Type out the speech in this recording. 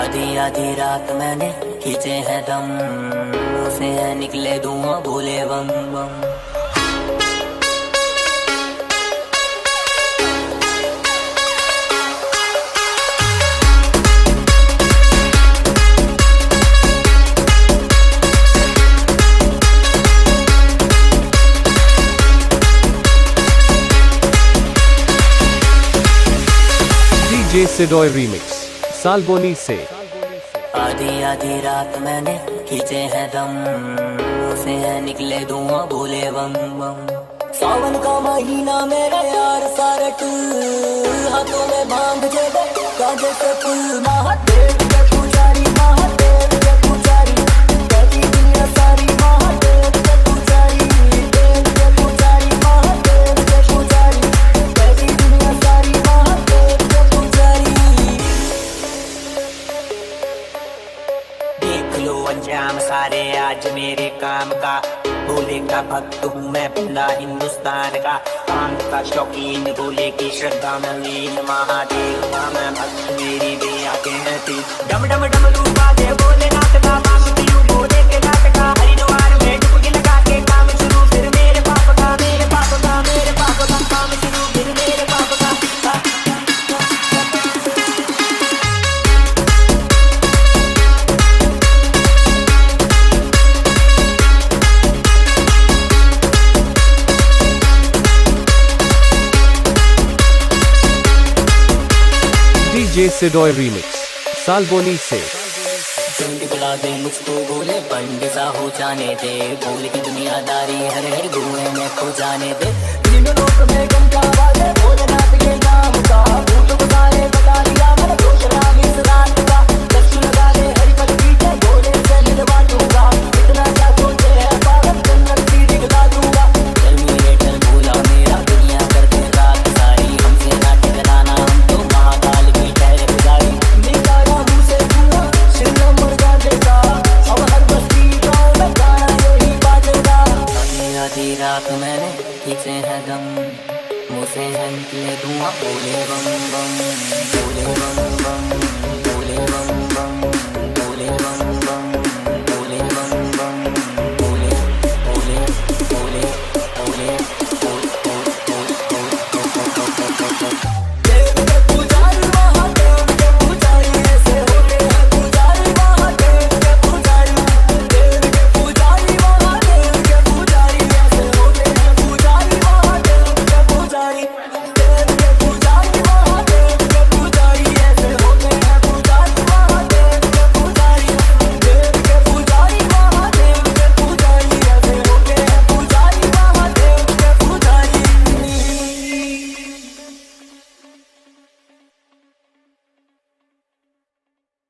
आधी आधी रात मैंने खींचे हैं दम, उसे है निकले धुआं बोले बम बम। डीजे सिडोय रीमिक्स सालबोनी से। आधी आधी रात मैंने खींचे हैं दम, उसे है निकले धुआं बोले बम बम। सावन का महीना मेरे यार सारट, हाथों में भांग जे गाजे से फूल। महादेव के पुजारी, महादेव के पुजारी, कहती दुनिया सारी महादेव के पुजारी, देव के पुजारी, महादेव के पुजारी, कहती दुनिया सारी महादेव के पुजारी। देख लो अंजाम सारे आज मेरे काम का, भोले का भक्त हूँ मैं पूरा हिंदुस्तान का। काम का शौकीन भोले की श्रद्धा में लीन, महादेव का मैं भक्त मेरी भी आके हैं तीन। डम डम डम रूपा दे भोलेनाथ का, बाप पीयूं भोले के नाथ का। हरिद्वार में डुबकी लगा के काम शुरू, फिर मेरे पाप का, मेरे पाप का, मेरे पाप का काम शुरू, फिर मेरे पाप का। डीजे सिडोय रीमिक्स सालबोनी से। झुंड बुला दे मुझको बोले, बंद सा हो जाने दे, भोले की दुनियादारी हर हर धुएं में खो जाने दे। तीन लोक में गंगा वाले भोलेनाथ के नाम का, भूत बुलाए बता दिया मैंने दोष राम इस रात का। लक्ष्य लगा ले हरि पद पीछे, भोले से मिलवा दूंगा, इतना क्या सोचे है पागल, जन्नत की दिखला दूंगा। चल मेरे चल भोला मेरा, दुनिया करते रात सारी, हमसे ना टकराना हम तो महाकाल की ठहरे पुजारी। निकाला मुँह से धुआं शिवलिंग मुर्गा देगा, अब हर बस्ती गाँव में गाना यही बाजेगा। आधी रात मैंने खींचे हैं दम, मुँह से है निकले धुआं बोले बम बम, बोले बम।